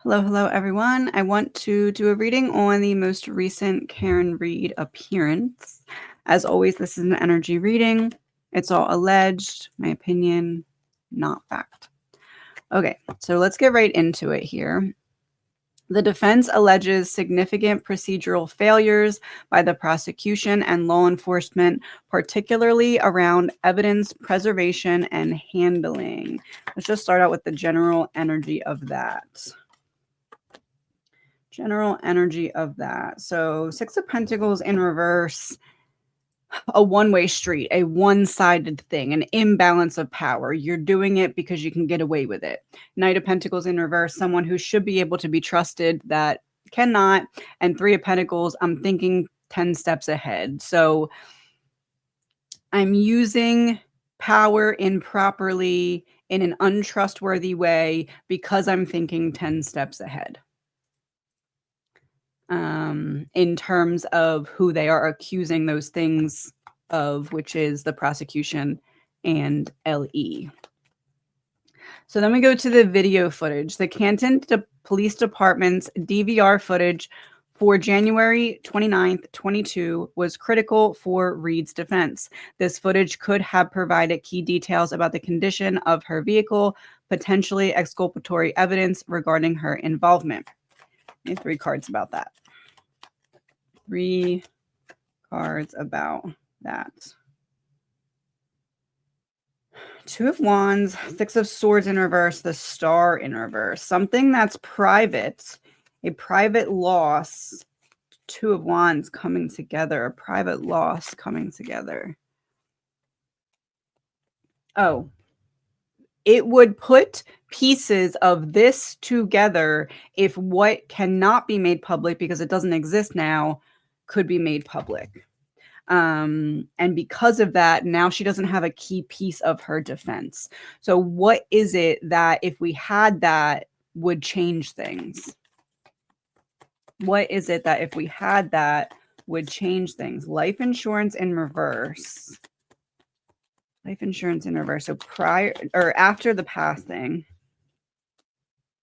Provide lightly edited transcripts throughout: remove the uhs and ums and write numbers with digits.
Hello, hello, everyone. I want to do a reading on the most recent Karen Reed appearance. As always, this is an energy reading. It's all alleged, my opinion, not fact. Okay, so let's get right into it here. The defense alleges significant procedural failures by the prosecution and law enforcement, particularly around evidence preservation and handling. Let's just start out with the general energy of that. General energy of that. So Six of Pentacles in reverse, a one-way street, a one-sided thing, an imbalance of power. You're doing it because you can get away with it. Knight of Pentacles in reverse, someone who should be able to be trusted that cannot. And Three of Pentacles, I'm thinking 10 steps ahead. So I'm using power improperly in an untrustworthy way because I'm thinking 10 steps ahead. In terms of who they are accusing those things of, which is the prosecution and LE. So then we go to the video footage. The Canton Police Department's DVR footage for January 29th, 22 was critical for Reed's defense. This footage could have provided key details about the condition of her vehicle, potentially exculpatory evidence regarding her involvement. I need 3 cards about that. 3 cards about that. Two of Wands, Six of Swords in reverse, the Star in reverse. Something that's private, a private loss. Two of Wands coming together, a private loss coming together. Oh, it would put pieces of this together if what cannot be made public because it doesn't exist now could be made public. And because of that, now she doesn't have a key piece of her defense. So what is it that if we had that would change things? What is it that if we had that would change things? Life insurance in reverse. Life insurance in reverse. So prior or after the passing.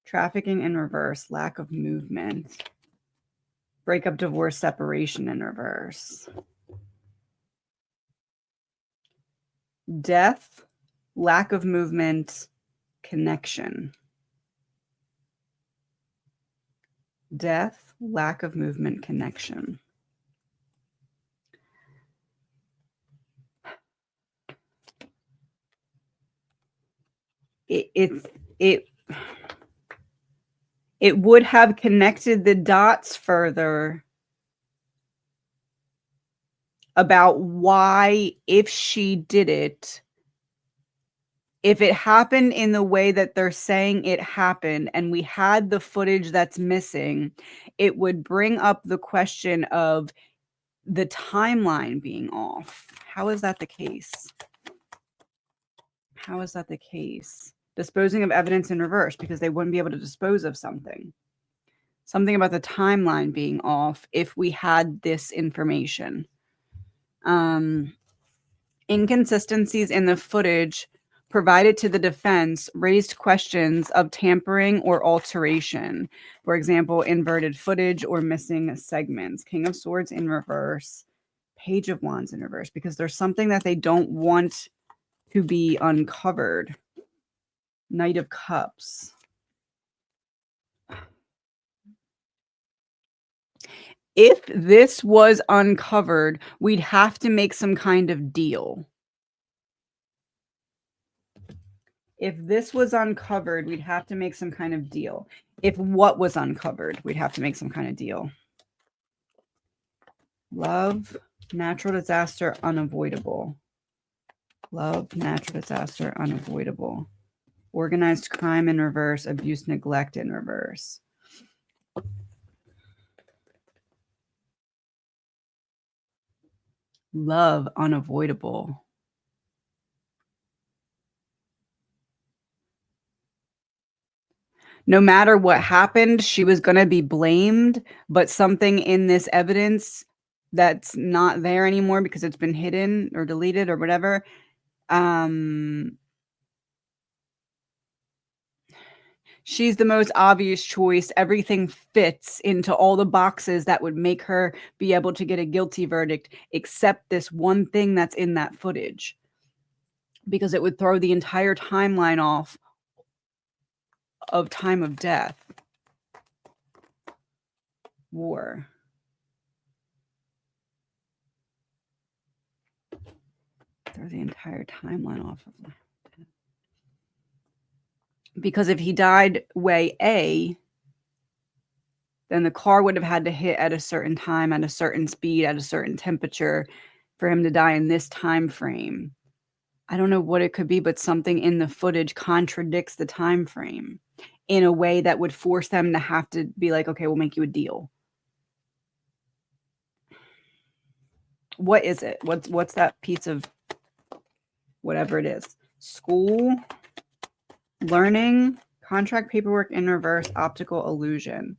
Trafficking in reverse. Lack of movement. Breakup, divorce, separation in reverse. Death, lack of movement, connection. Death, lack of movement, connection. It would have connected the dots further about why, if she did it, if it happened in the way that they're saying it happened and we had the footage that's missing, it would bring up the question of the timeline being off. How is that the case? How is that the case? Disposing of evidence in reverse because they wouldn't be able to dispose of something. Something about the timeline being off if we had this information. Inconsistencies in the footage provided to the defense raised questions of tampering or alteration. For example, inverted footage or missing segments. King of Swords in reverse. Page of Wands in reverse. Because there's something that they don't want to be uncovered. Knight of Cups. If this was uncovered, we'd have to make some kind of deal. If this was uncovered, we'd have to make some kind of deal. If what was uncovered, we'd have to make some kind of deal. Love, natural disaster, unavoidable. Love, natural disaster, unavoidable. Organized crime in reverse, abuse, neglect in reverse. Love, unavoidable. No matter what happened, she was going to be blamed, but something in this evidence that's not there anymore because it's been hidden or deleted or whatever. She's the most obvious choice. Everything fits into all the boxes that would make her be able to get a guilty verdict, except this one thing that's in that footage, because it would throw the entire timeline off of time of death. War. Throw the entire timeline off of death. Because if he died way A, then the car would have had to hit at a certain time, at a certain speed, at a certain temperature for him to die in this time frame. I don't know what it could be, but something in the footage contradicts the time frame in a way that would force them to have to be like, okay, we'll make you a deal. What is it? What's that piece of whatever it is? School, learning, contract paperwork in reverse, optical illusion.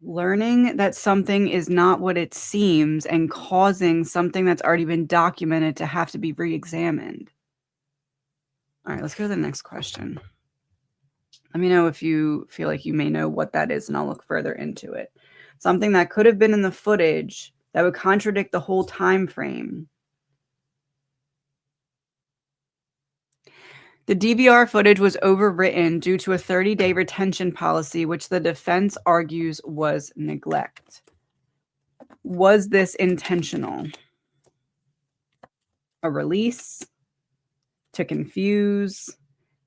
Learning that something is not what it seems and causing something that's already been documented to have to be re-examined. All right, let's go to the next question. Let me know if you feel like you may know what that is, and I'll look further into it. Something that could have been in the footage that would contradict the whole time frame. The DVR footage was overwritten due to a 30-day retention policy, which the defense argues was neglect. Was this intentional? A release to confuse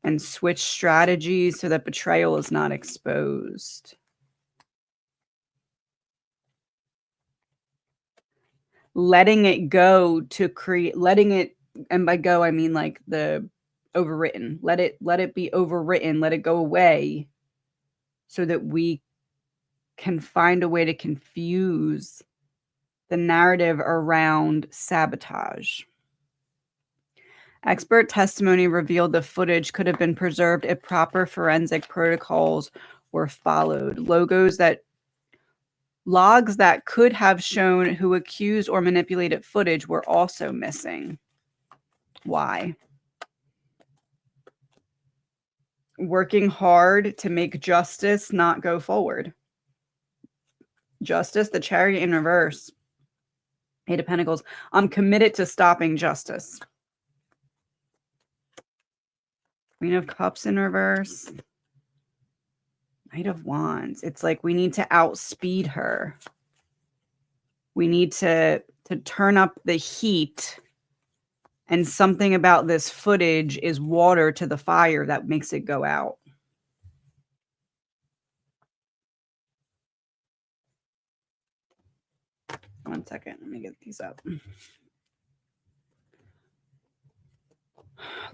and switch strategies so that betrayal is not exposed. Letting it go to create, letting it, and by go I mean like the overwritten. Let it be overwritten, let it go away so that we can find a way to confuse the narrative around sabotage. Expert testimony revealed the footage could have been preserved if proper forensic protocols were followed. Logs that could have shown who accused or manipulated footage were also missing. Why? Working hard to make justice not go forward. Justice, the chariot in reverse. Eight of Pentacles. I'm committed to stopping justice. Queen of Cups in reverse. Knight of Wands. It's like we need to outspeed her. We need to turn up the heat. And something about this footage is water to the fire that makes it go out. One second. Let me get these up.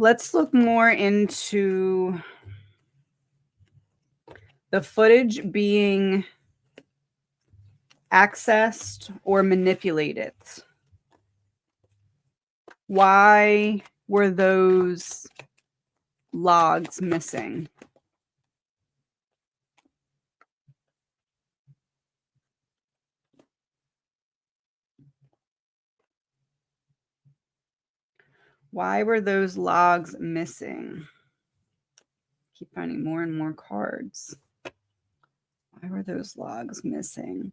Let's look more into the footage being accessed or manipulated. Why were those logs missing? Why were those logs missing? Keep finding more and more cards. Why were those logs missing?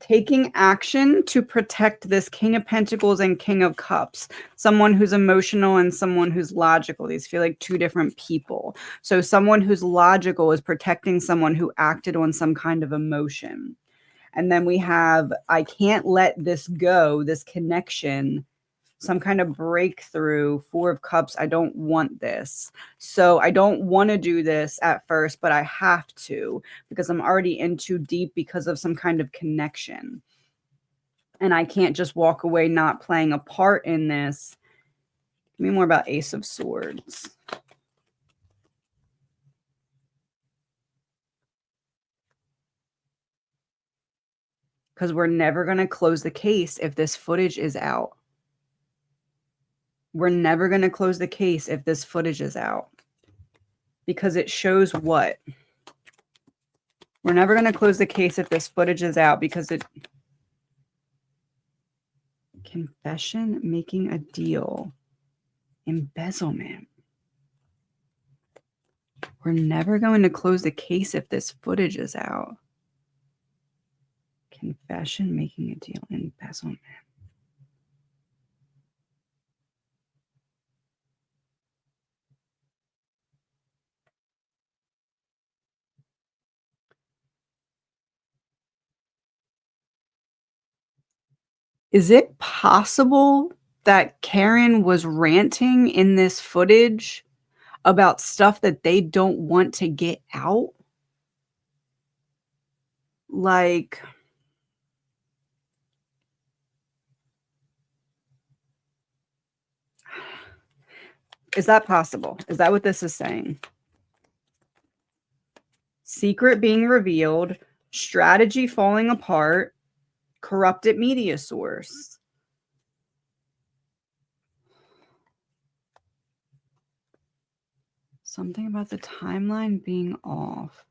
Taking action to protect this King of Pentacles and King of Cups. Someone who's emotional and someone who's logical. These feel like two different people. So someone who's logical is protecting someone who acted on some kind of emotion. And then we have, I can't let this go, this connection, some kind of breakthrough. Four of Cups, I don't want this. So I don't want to do this at first, but I have to because I'm already in too deep because of some kind of connection. And I can't just walk away not playing a part in this. Give me more about Ace of Swords. Because we're never going to close the case if this footage is out. We're never going to close the case if this footage is out. Because it shows what? We're never going to close the case if this footage is out because it... Confession, making a deal, embezzlement. We're never going to close the case if this footage is out. Confession, making a deal, embezzlement. Is it possible that Karen was ranting in this footage about stuff that they don't want to get out? Like, is that possible? Is that what this is saying? Secret being revealed, strategy falling apart, corrupted media source. Something about the timeline being off.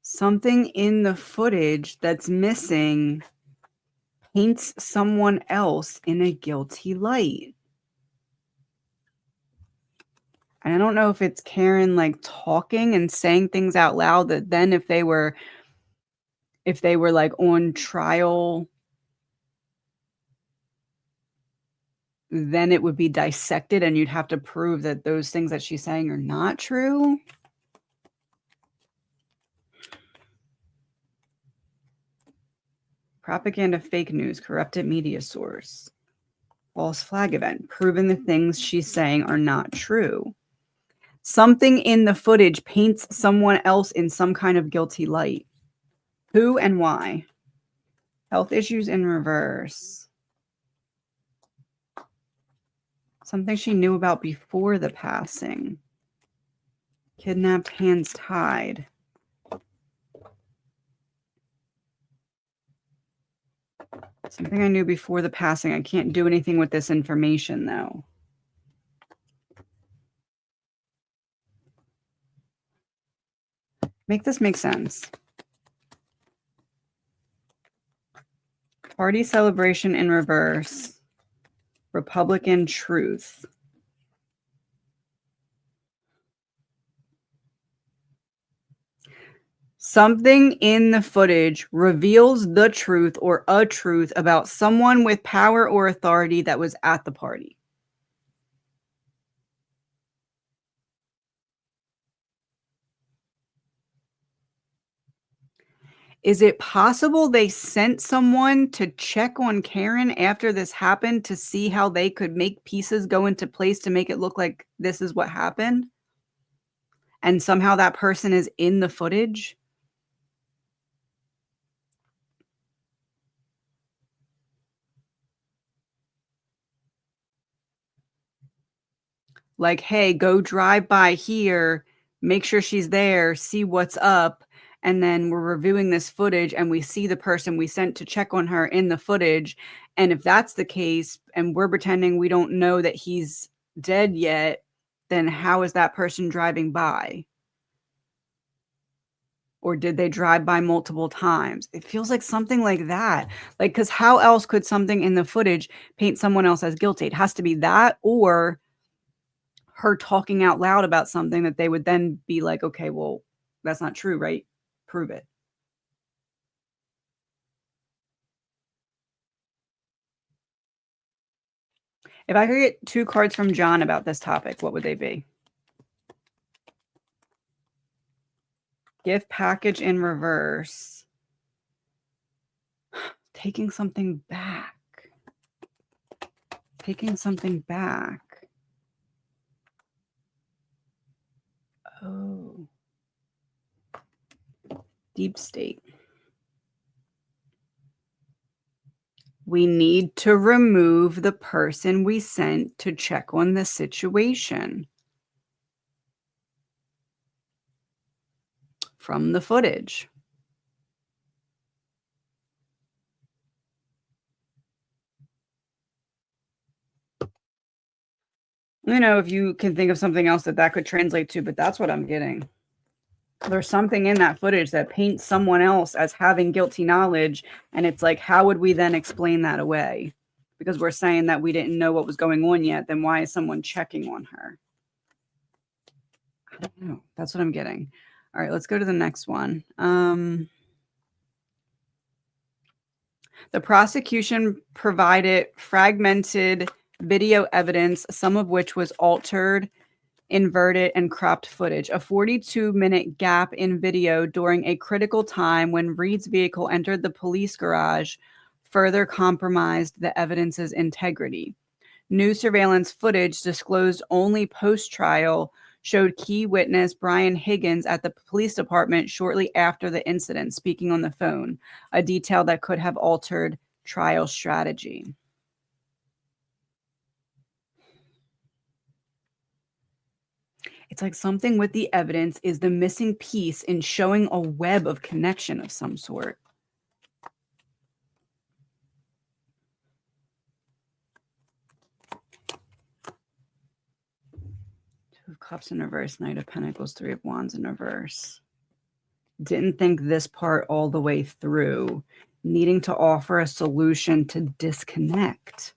Something in the footage that's missing paints someone else in a guilty light. And I don't know if it's Karen like talking and saying things out loud that then if they were like on trial, then it would be dissected and you'd have to prove that those things that she's saying are not true. Propaganda, fake news, corrupted media source, false flag event, proving the things she's saying are not true. Something in the footage paints someone else in some kind of guilty light. Who and why? Health issues in reverse. Something she knew about before the passing. Kidnapped, hands tied. Something I knew before the passing. I can't do anything with this information, though. Make this make sense. Party celebration in reverse. Republican truth. Something in the footage reveals the truth or a truth about someone with power or authority that was at the party. Is it possible they sent someone to check on Karen after this happened to see how they could make pieces go into place to make it look like this is what happened? And somehow that person is in the footage? Like, hey, go drive by here, make sure she's there, see what's up. And then we're reviewing this footage and we see the person we sent to check on her in the footage. And if that's the case, and we're pretending we don't know that he's dead yet, then how is that person driving by? Or did they drive by multiple times? It feels like something like that. Like, because how else could something in the footage paint someone else as guilty? It has to be that or her talking out loud about something that they would then be like, okay, well, that's not true, right? Prove it. If I could get 2 cards from John about this topic, what would they be? Gift package in reverse. Taking something back. Taking something back. Oh. Deep state. We need to remove the person we sent to check on the situation from the footage. Let me know if you can think of something else that could translate to, but that's what I'm getting. There's something in that footage that paints someone else as having guilty knowledge, and it's like, how would we then explain that away? Because we're saying that we didn't know what was going on yet, then why is someone checking on her? I don't know. That's what I'm getting. All right, let's go to the next one. The prosecution provided fragmented video evidence, some of which was altered, inverted, and cropped footage. A 42-minute gap in video during a critical time when Reed's vehicle entered the police garage further compromised the evidence's integrity. New surveillance footage disclosed only post-trial showed key witness Brian Higgins at the police department shortly after the incident, speaking on the phone, a detail that could have altered trial strategy. It's like something with the evidence is the missing piece in showing a web of connection of some sort. Two of Cups in reverse, Knight of Pentacles, Three of Wands in reverse. Didn't think this part all the way through. Needing to offer a solution to disconnect.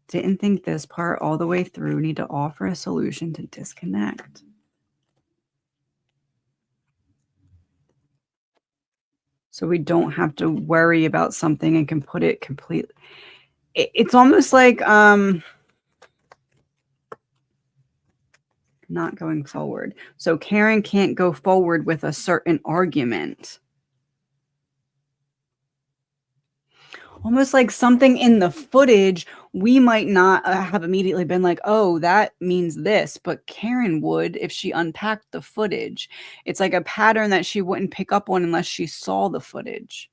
Didn't think this part all the way through. Need to offer a solution to disconnect. So we don't have to worry about something and can put it completely. It's almost like not going forward. So Karen can't go forward with a certain argument. Almost like something in the footage, we might not have immediately been like, oh, that means this, but Karen would if she unpacked the footage. It's like a pattern that she wouldn't pick up on unless she saw the footage.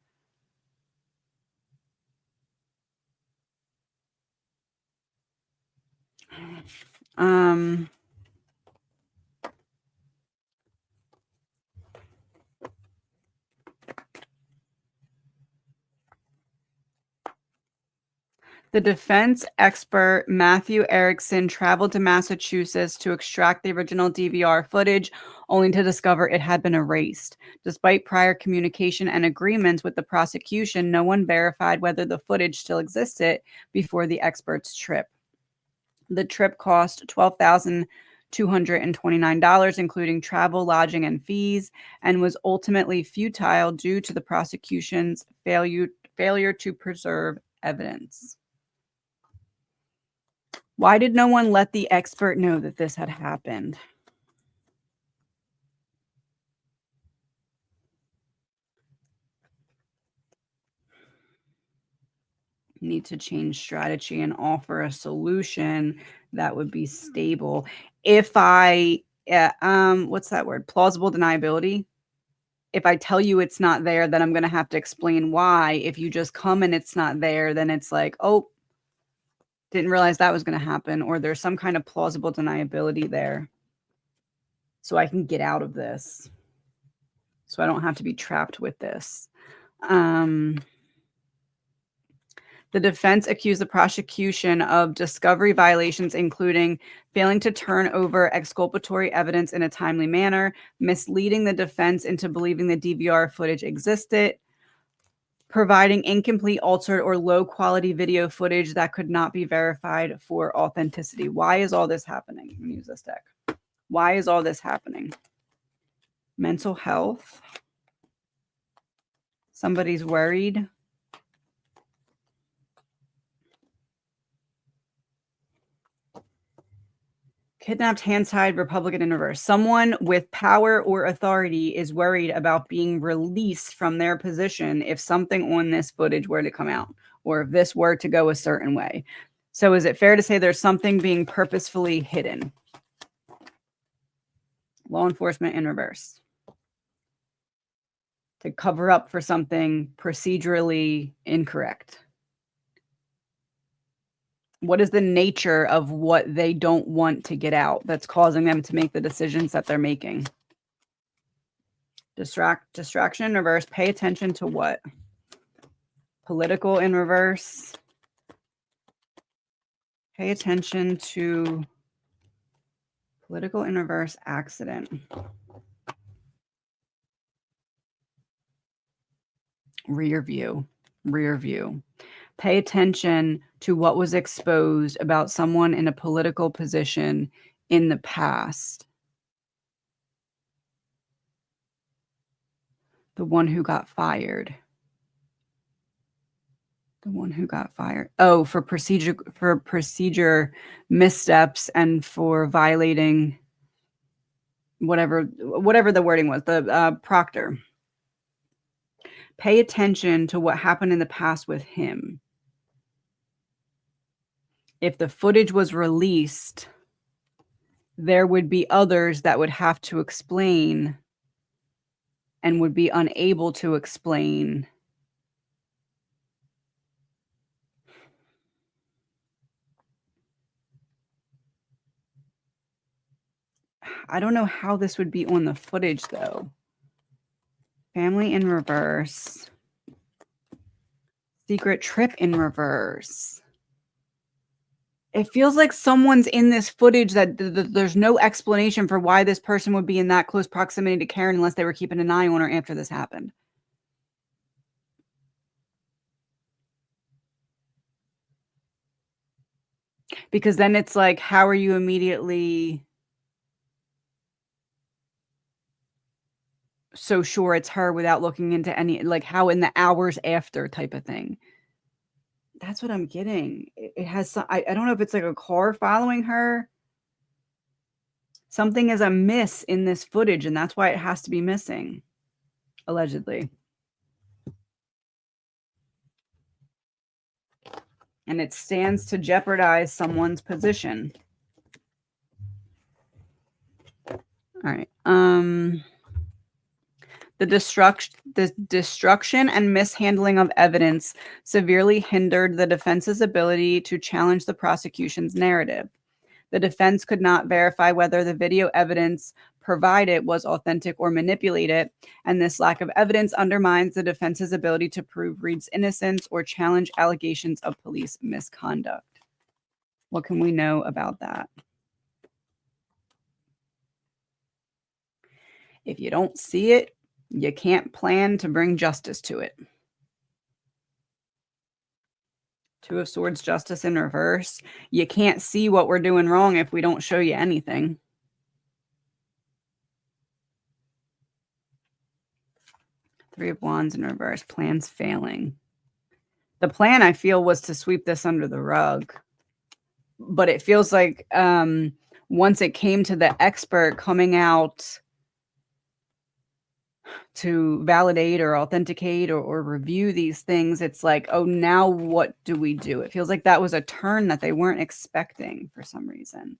The defense expert Matthew Erickson traveled to Massachusetts to extract the original DVR footage, only to discover it had been erased. Despite prior communication and agreements with the prosecution, no one verified whether the footage still existed before the expert's trip. The trip cost $12,229, including travel, lodging, and fees, and was ultimately futile due to the prosecution's failure to preserve evidence. Why did no one let the expert know that this had happened? Need to change strategy and offer a solution that would be stable. If I, what's that word? Plausible deniability. If I tell you it's not there, then I'm going to have to explain why. If you just come and it's not there, then it's like, oh, didn't realize that was going to happen. Or there's some kind of plausible deniability there. So I can get out of this. So I don't have to be trapped with this. The defense accused the prosecution of discovery violations, including failing to turn over exculpatory evidence in a timely manner, misleading the defense into believing the DVR footage existed, providing incomplete, altered, or low-quality video footage that could not be verified for authenticity. Why is all this happening? I'm going to use this deck. Why is all this happening? Mental health. Somebody's worried. Kidnapped, hand-tied, Republican in reverse. Someone with power or authority is worried about being released from their position if something on this footage were to come out, or if this were to go a certain way. So is it fair to say there's something being purposefully hidden? Law enforcement in reverse. To cover up for something procedurally incorrect. What is the nature of what they don't want to get out that's causing them to make the decisions that they're making? Distraction in reverse. Pay attention to what? Political in reverse. Pay attention to Political in reverse accident. Rear view. Rear view. Pay attention to what was exposed about someone in a political position in the past. The one who got fired. The one who got fired. Oh, for procedure missteps and for violating whatever the wording was, the proctor. Pay attention to what happened in the past with him. If the footage was released, there would be others that would have to explain and would be unable to explain. I don't know how this would be on the footage, though. Family in reverse. Secret trip in reverse. It feels like someone's in this footage that there's no explanation for why this person would be in that close proximity to Karen unless they were keeping an eye on her after this happened. Because then it's like, how are you immediately so sure it's her without looking into any, like, how in the hours after type of thing? That's what I'm getting. It has some, I don't know if it's like a car following her. Something is amiss in this footage, and that's why it has to be missing, allegedly. And it stands to jeopardize someone's position. All right. The destruction and mishandling of evidence severely hindered the defense's ability to challenge the prosecution's narrative. The defense could not verify whether the video evidence provided was authentic or manipulated, and this lack of evidence undermines the defense's ability to prove Reed's innocence or challenge allegations of police misconduct. What can we know about that? If you don't see it, you can't plan to bring justice to it. Two of Swords, justice in reverse. You can't see what we're doing wrong if we don't show you anything. Three of Wands in reverse. Plans failing. The plan, I feel, was to sweep this under the rug. But it feels like once it came to the expert coming out to validate or authenticate or review these things, it's like, oh, now what do we do? It feels like that was a turn that they weren't expecting for some reason.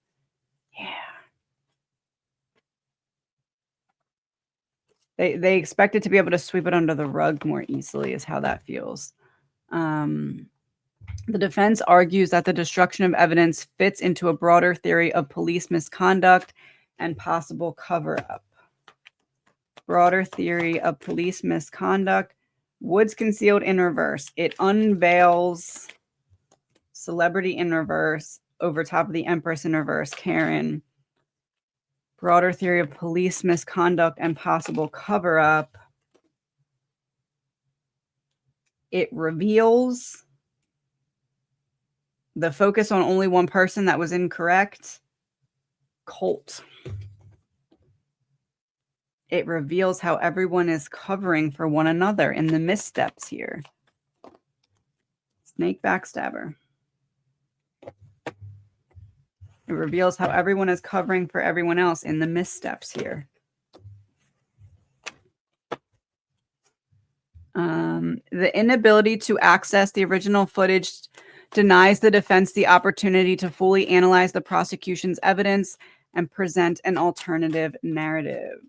Yeah. They expected to be able to sweep it under the rug more easily is how that feels. The defense argues that the destruction of evidence fits into a broader theory of police misconduct and possible cover-up. Broader theory of police misconduct. Woods concealed in reverse. It unveils celebrity in reverse over top of the Empress in reverse. Karen. Broader theory of police misconduct and possible cover-up. It reveals the focus on only one person that was incorrect. Colt. It reveals how everyone is covering for one another in the missteps here. Snake backstabber. It reveals how everyone is covering for everyone else in the missteps here. The inability to access the original footage denies the defense the opportunity to fully analyze the prosecution's evidence and present an alternative narrative.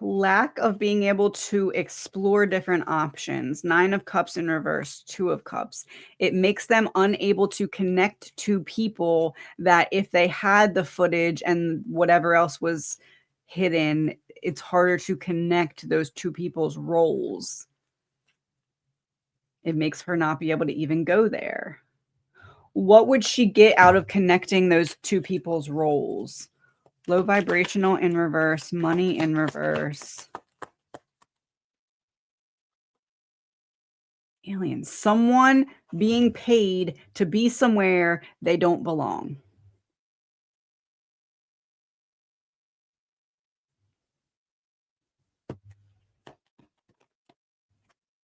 Lack of being able to explore different options. 9 of Cups in reverse, 2 of Cups. It makes them unable to connect to people that if they had the footage and whatever else was hidden, it's harder to connect those two people's roles. It makes her not be able to even go there. What would she get out of connecting those two people's roles? Low vibrational in reverse, money in reverse. Aliens. Someone being paid to be somewhere they don't belong.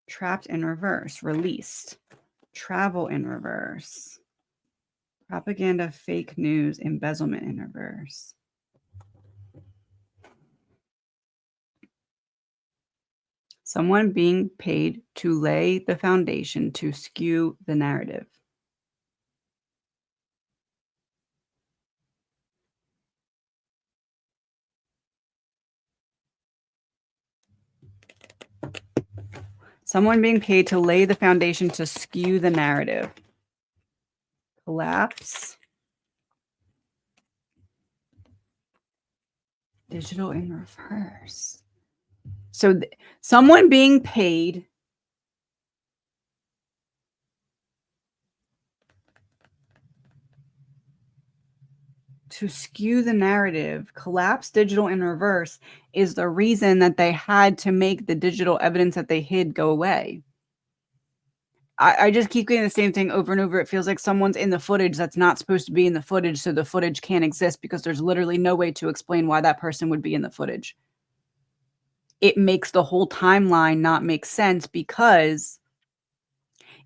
Trapped in reverse, released. Travel in reverse. Propaganda, fake news, embezzlement in reverse. Someone being paid to lay the foundation to skew the narrative. Someone being paid to lay the foundation to skew the narrative. Collapse. Digital in reverse. So someone being paid to skew the narrative, collapse digital in reverse is the reason that they had to make the digital evidence that they hid go away. I just keep getting the same thing over and over. It feels like someone's in the footage that's not supposed to be in the footage, so the footage can't exist because there's literally no way to explain why that person would be in the footage. It makes the whole timeline not make sense because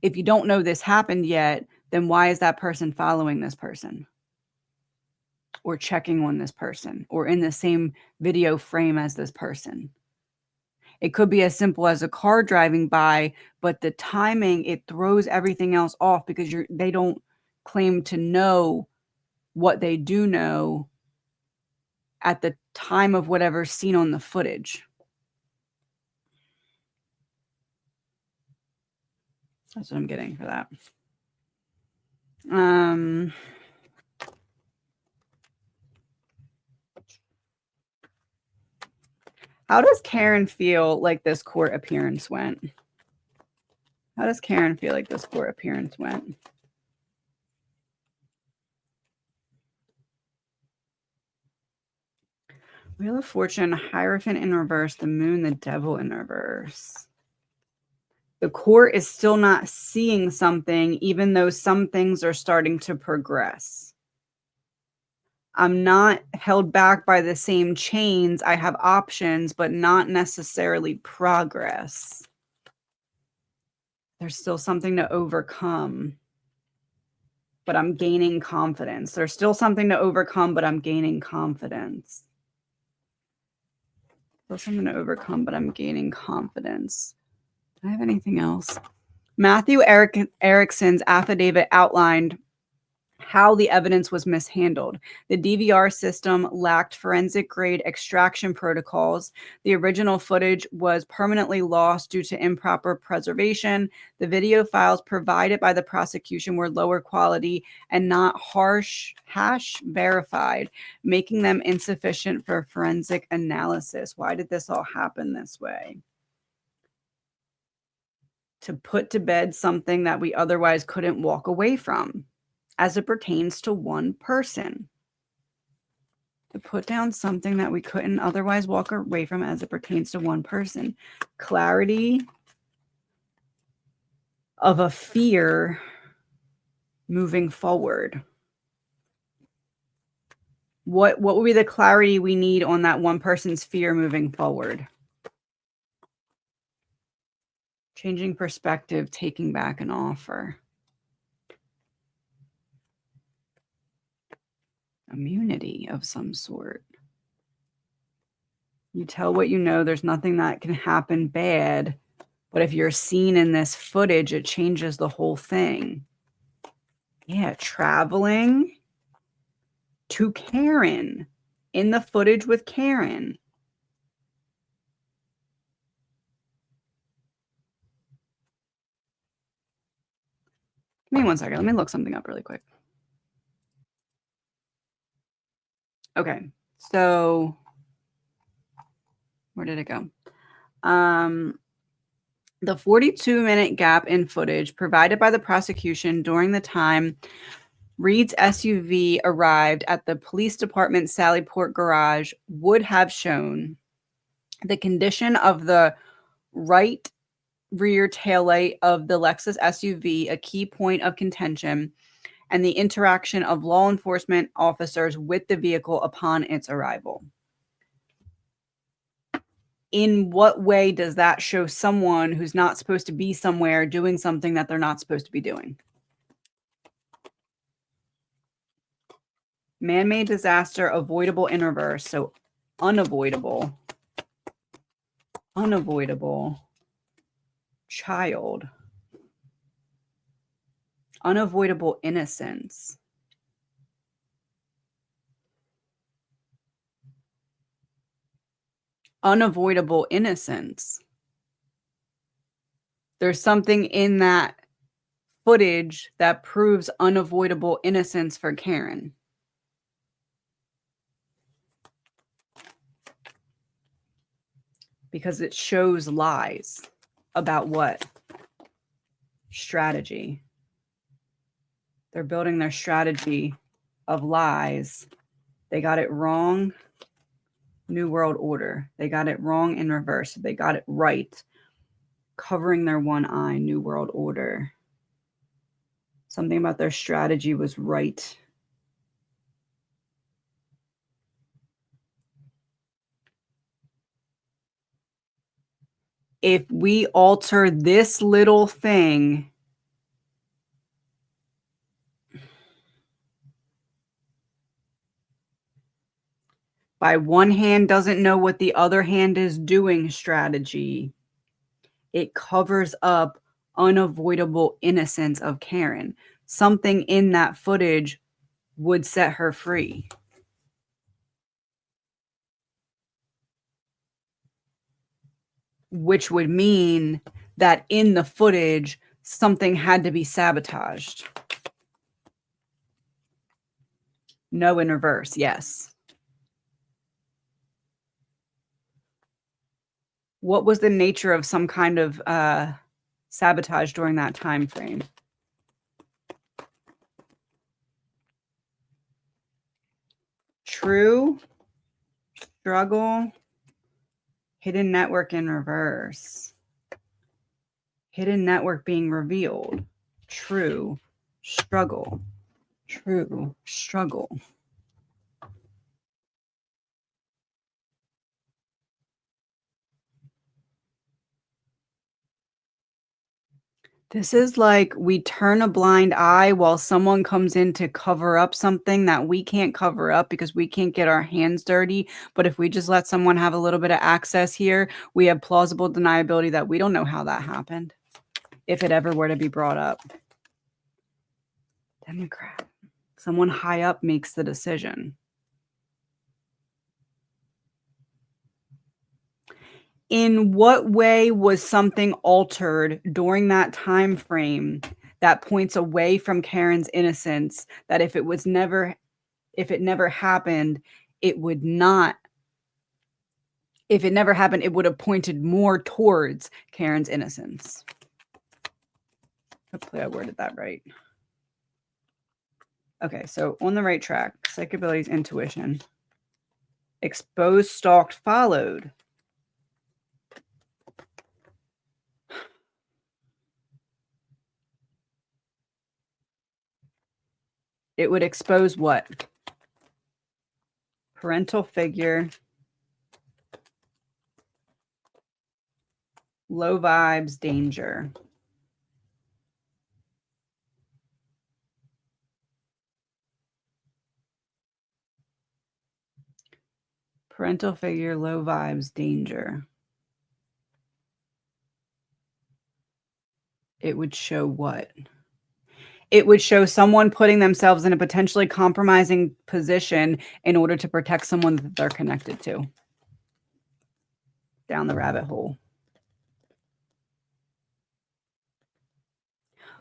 if you don't know this happened yet, then why is that person following this person? Or checking on this person? Or in the same video frame as this person? It could be as simple as a car driving by, but the timing, it throws everything else off because they don't claim to know what they do know at the time of whatever's seen on the footage. That's what I'm getting for that. How does Karen feel like this court appearance went? How does Karen feel like this court appearance went? Wheel of Fortune, Hierophant in reverse, the Moon, the Devil in reverse. The court is still not seeing something, even though some things are starting to progress. I'm not held back by the same chains. I have options, but not necessarily progress. There's still something to overcome, but I'm gaining confidence. There's still something to overcome, but I'm gaining confidence. Still something to overcome, but I'm gaining confidence. Do I have anything else? Matthew Erickson's affidavit outlined how the evidence was mishandled. The DVR system lacked forensic grade extraction protocols. The original footage was permanently lost due to improper preservation. The video files provided by the prosecution were lower quality and not hash verified, making them insufficient for forensic analysis. Why did this all happen this way? To put to bed something that we otherwise couldn't walk away from as it pertains to one person. To put down something that we couldn't otherwise walk away from as it pertains to one person. Clarity of a fear moving forward. What would be the clarity we need on that one person's fear moving forward? Changing perspective, taking back an offer. Immunity of some sort. You tell what you know, there's nothing that can happen bad, but if you're seen in this footage, it changes the whole thing. Yeah, traveling to Karen, in the footage with Karen. Give me 1 second. Let me look something up really quick. Okay, so where did it go? The 42-minute gap in footage provided by the prosecution during the time Reed's SUV arrived at the police department's Sallyport garage would have shown the condition of the right rear taillight of the Lexus SUV, a key point of contention, and the interaction of law enforcement officers with the vehicle upon its arrival. In what way does that show someone who's not supposed to be somewhere doing something that they're not supposed to be doing? Man-made disaster, avoidable in reverse. So unavoidable, child, unavoidable innocence. Unavoidable innocence. There's something in that footage that proves unavoidable innocence for Karen. Because it shows lies about what? Strategy. They're building their strategy of lies. They got it wrong. New World Order. They got it wrong in reverse. They got it right. Covering their one eye. New World Order. Something about their strategy was right. If we alter this little thing, by one hand doesn't know what the other hand is doing strategy, it covers up unavoidable innocence of Karen. Something in that footage would set her free. Which would mean that in the footage, something had to be sabotaged. No in reverse, yes. What was the nature of some kind of sabotage during that time frame? True, struggle, hidden network in reverse. Hidden network being revealed. True, struggle. True, struggle. This is like we turn a blind eye while someone comes in to cover up something that we can't cover up because we can't get our hands dirty. But if we just let someone have a little bit of access here, we have plausible deniability that we don't know how that happened, if it ever were to be brought up. Democrat. Someone high up makes the decision. In what way was something altered during that time frame that points away from Karen's innocence, that if it never happened, it would not, if it never happened, it would have pointed more towards Karen's innocence. Hopefully I worded that right. Okay, so on the right track, psychic abilities, intuition. Exposed, stalked, followed. It would expose what? Parental figure. Low vibes, danger. Parental figure, low vibes, danger. It would show what? It would show someone putting themselves in a potentially compromising position in order to protect someone that they're connected to. Down the rabbit hole.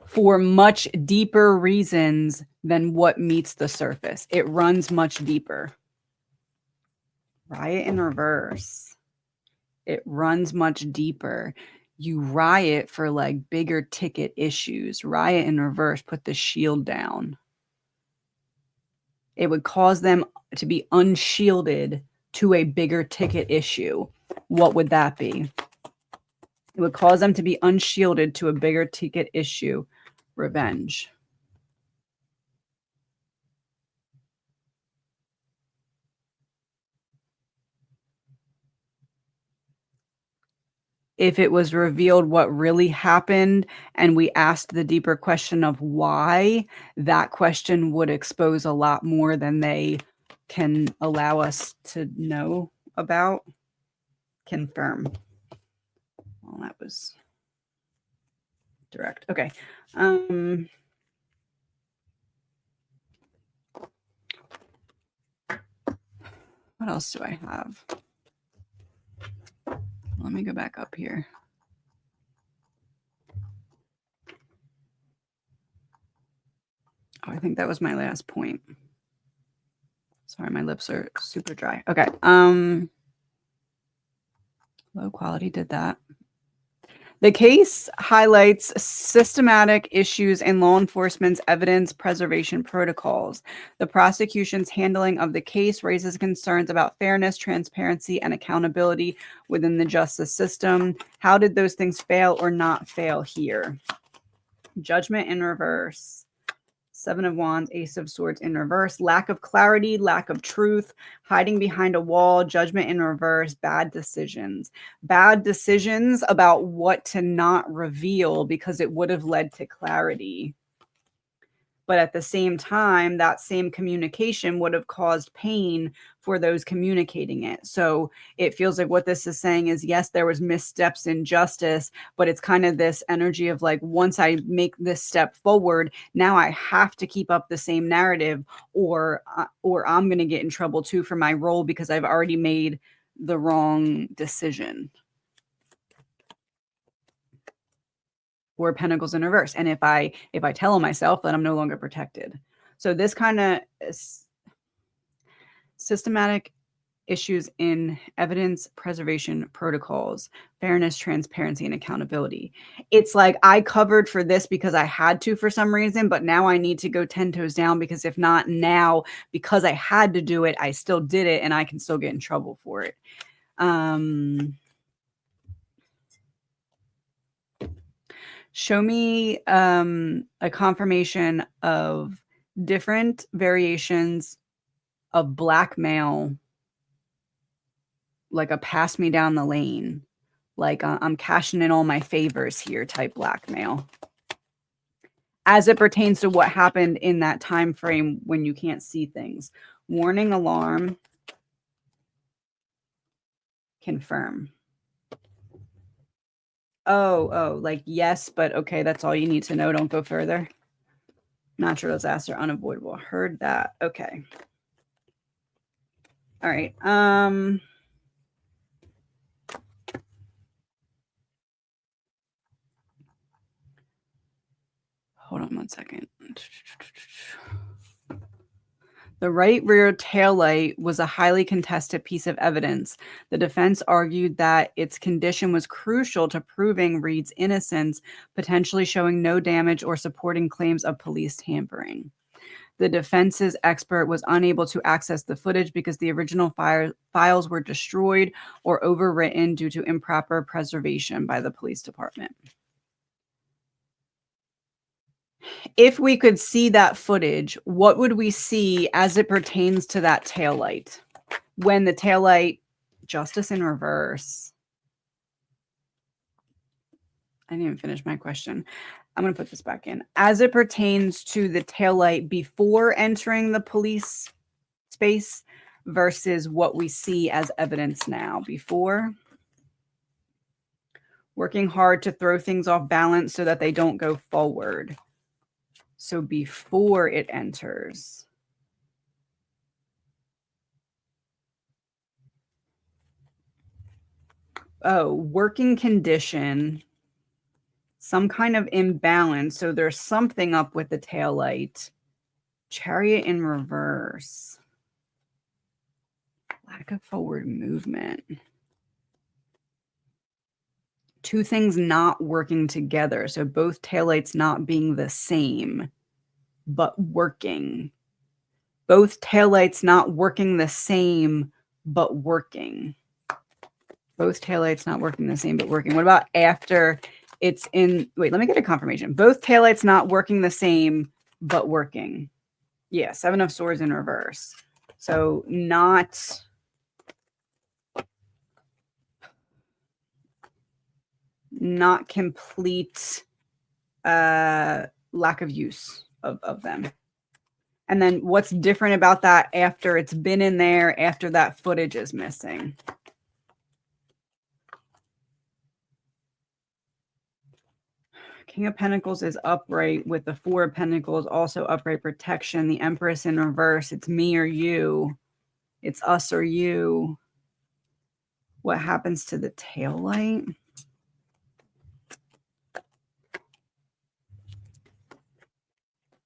For much deeper reasons than what meets the surface. It runs much deeper. Riot in reverse. It runs much deeper. you riot for like bigger ticket issues. Riot in reverse, put the shield down. It would cause them to be unshielded to a bigger ticket issue. What would that be? It would cause them to be unshielded to a bigger ticket issue. Revenge. If it was revealed what really happened and we asked the deeper question of why, that question would expose a lot more than they can allow us to know about. Confirm. Well, that was direct. Okay. What else do I have? Let me go back up here. Oh, I think that was my last point. Sorry, my lips are super dry. Okay. Low quality did that. The case highlights systematic issues in law enforcement's evidence preservation protocols. The prosecution's handling of the case raises concerns about fairness, transparency, and accountability within the justice system. How did those things fail or not fail here? Judgment in reverse. Seven of Wands, Ace of Swords in reverse. Lack of clarity, lack of truth, hiding behind a wall, judgment in reverse, bad decisions. Bad decisions about what to not reveal because it would have led to clarity. But at the same time, that same communication would have caused pain for those communicating it. So it feels like what this is saying is, yes, there was missteps in justice, but it's kind of this energy of like, once I make this step forward, now I have to keep up the same narrative, or I'm going to get in trouble too for my role because I've already made the wrong decision. Or Pentacles in reverse. And if I tell myself, then I'm no longer protected. So this kind of systematic issues in evidence preservation protocols, fairness, transparency, and accountability. It's like I covered for this because I had to for some reason, but now I need to go 10 toes down because if not now, because I had to do it, I still did it and I can still get in trouble for it. Show me a confirmation of different variations of blackmail, like a pass me down the lane, like I'm cashing in all my favors here type blackmail, as it pertains to what happened in that time frame when you can't see things. Warning, alarm, confirm. Oh, like yes, but okay, that's all you need to know. Don't go further. Natural disaster, unavoidable. Heard that. Okay. All right. Hold on one second. The right rear taillight was a highly contested piece of evidence. The defense argued that its condition was crucial to proving Reed's innocence, potentially showing no damage or supporting claims of police tampering. The defense's expert was unable to access the footage because the original files were destroyed or overwritten due to improper preservation by the police department. If we could see that footage, what would we see as it pertains to that taillight? When the taillight, justice in reverse. I didn't even finish my question. I'm going to put this back in. As it pertains to the taillight before entering the police space versus what we see as evidence now. Before, working hard to throw things off balance so that they don't go forward. So before it enters. Oh, working condition. Some kind of imbalance. So there's something up with the taillight. Chariot in reverse. Lack of forward movement. Two things not working together. So both taillights not being the same, but working. Both taillights not working the same, but working. Both taillights not working the same, but working. What about after it's in, wait, let me get a confirmation. Both taillights not working the same, but working. Yeah, 7 of Swords in reverse. So not complete lack of use of them. And then what's different about that after it's been in there, after that footage is missing? King of Pentacles is upright with the Four of Pentacles, also upright protection. The Empress in reverse. It's me or you. It's us or you. What happens to the tail light?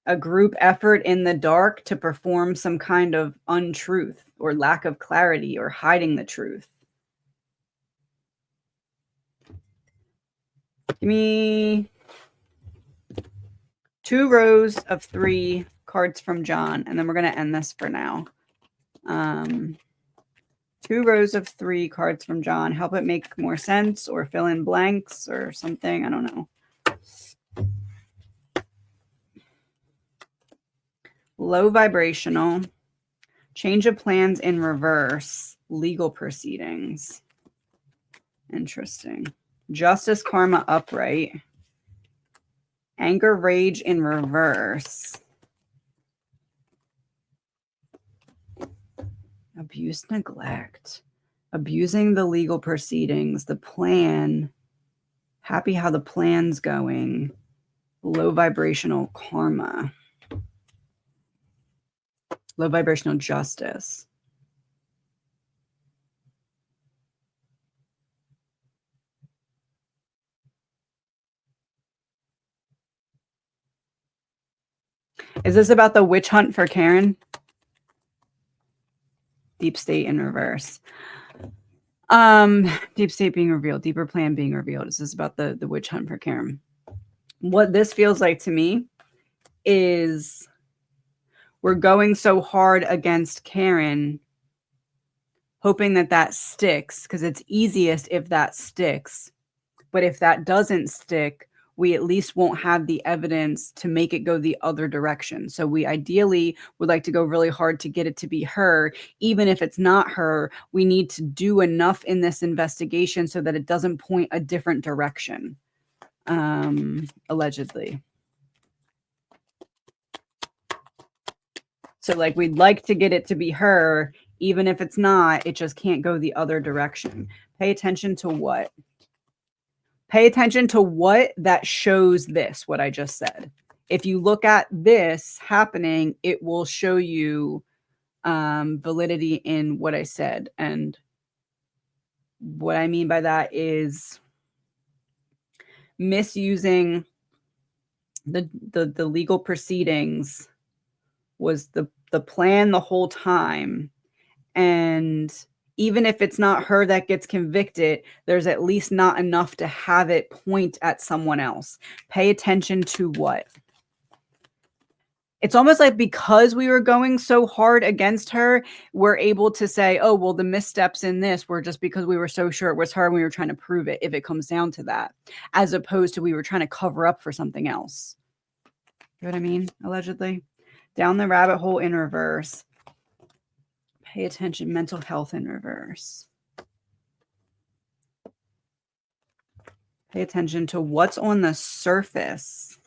A group effort in the dark to perform some kind of untruth or lack of clarity or hiding the truth. Give me 2 rows of 3 cards from John, and then we're going to end this for now. 2 rows of 3 cards from John. Help it make more sense or fill in blanks or something. I don't know. Low vibrational. Change of plans in reverse. Legal proceedings. Interesting. Justice karma upright. Anger rage in reverse. Abuse neglect. Abusing the legal proceedings. The plan. Happy how the plan's going. Low vibrational karma. Low vibrational justice. Is this about the witch hunt for Karen? Deep state in reverse. Deep state being revealed. Deeper plan being revealed. Is this about the witch hunt for Karen? What this feels like to me is we're going so hard against Karen, hoping that that sticks, because it's easiest if that sticks. But if that doesn't stick, we at least won't have the evidence to make it go the other direction. So we ideally would like to go really hard to get it to be her. Even if it's not her, we need to do enough in this investigation so that it doesn't point a different direction. Allegedly. So like we'd like to get it to be her, even if it's not, it just can't go the other direction. Pay attention to what? Pay attention to what that shows this, what I just said. If you look at this happening, it will show you validity in what I said. And what I mean by that is misusing the legal proceedings was the plan the whole time. And even if it's not her that gets convicted, there's at least not enough to have it point at someone else. Pay attention to what? It's almost like because we were going so hard against her, we're able to say, oh, well, the missteps in this were just because we were so sure it was her and we were trying to prove it, if it comes down to that, as opposed to we were trying to cover up for something else. You know what I mean? Allegedly. Down the rabbit hole in reverse. Pay attention. Mental health in reverse. Pay attention to what's on the surface.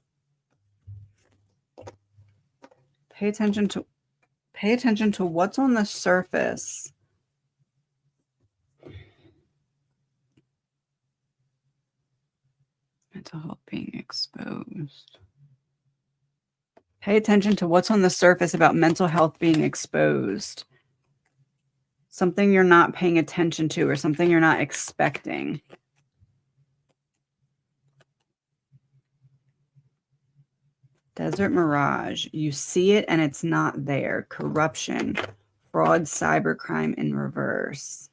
Pay attention to what's on the surface. Mental health being exposed. Pay attention to what's on the surface about mental health being exposed. Something you're not paying attention to or something you're not expecting. Desert mirage. You see it and it's not there. Corruption. Fraud, cybercrime in reverse.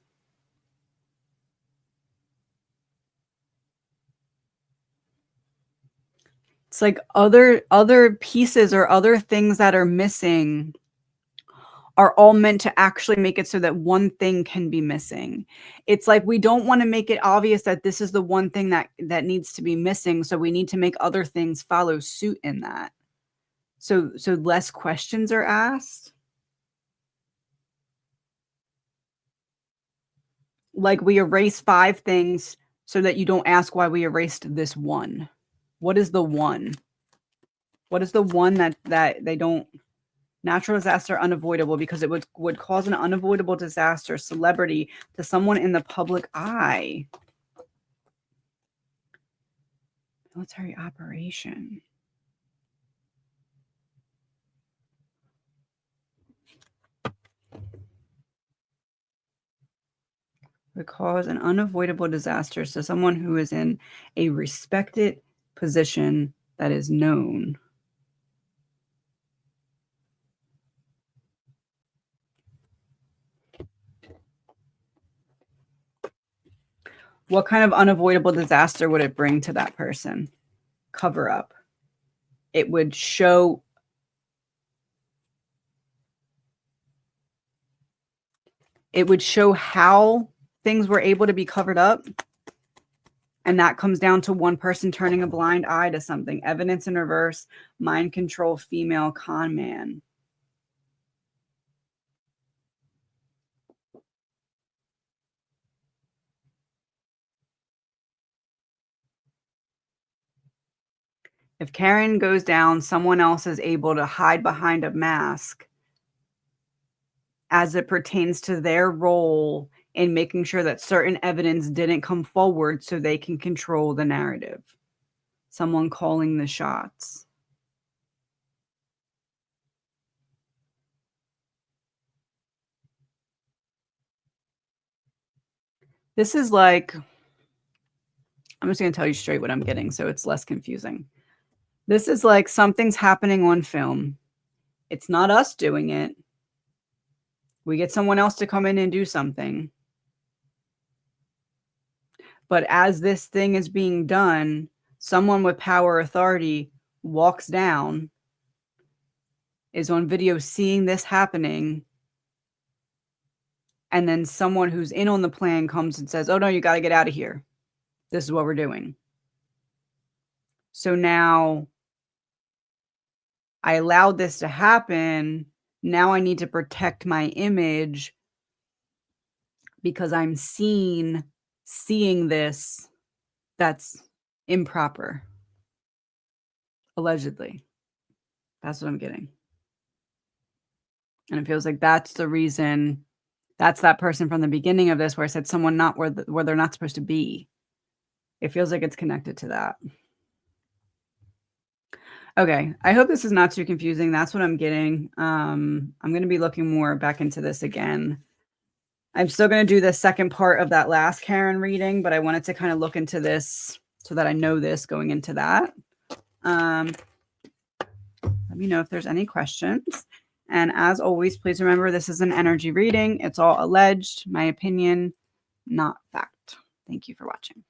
It's like other pieces or other things that are missing are all meant to actually make it so that one thing can be missing. It's like we don't want to make it obvious that this is the one thing that needs to be missing, so we need to make other things follow suit in that. So less questions are asked. Like we erase 5 things so that you don't ask why we erased this one. What is the one? What is the one that they don't? Natural disaster unavoidable because it would cause an unavoidable disaster, celebrity, to someone in the public eye. Military operation. Would cause an unavoidable disaster to someone who is in a respected position that is known. What kind of unavoidable disaster would it bring to that person? Cover up. It would show how things were able to be covered up. And that comes down to one person turning a blind eye to something. Evidence in reverse, mind control, female con man. If Karen goes down, someone else is able to hide behind a mask as it pertains to their role in making sure that certain evidence didn't come forward so they can control the narrative. Someone calling the shots. This is like, I'm just going to tell you straight what I'm getting so it's less confusing. This is like something's happening on film. It's not us doing it. We get someone else to come in and do something. But as this thing is being done, someone with power authority walks down, is on video seeing this happening, and then someone who's in on the plan comes and says, oh no, you got to get out of here. This is what we're doing. So now I allowed this to happen. Now I need to protect my image because I'm seeing this that's improper. Allegedly. That's what I'm getting. And it feels like that's the reason, that's that person from the beginning of this where I said someone not where they're not supposed to be. It feels like it's connected to that. Okay, I hope this is not too confusing. That's what I'm getting. I'm going to be looking more back into this again. I'm still going to do the second part of that last Karen reading, but I wanted to kind of look into this so that I know this going into that. Let me know if there's any questions. And as always, please remember this is an energy reading. It's all alleged, my opinion, not fact. Thank you for watching.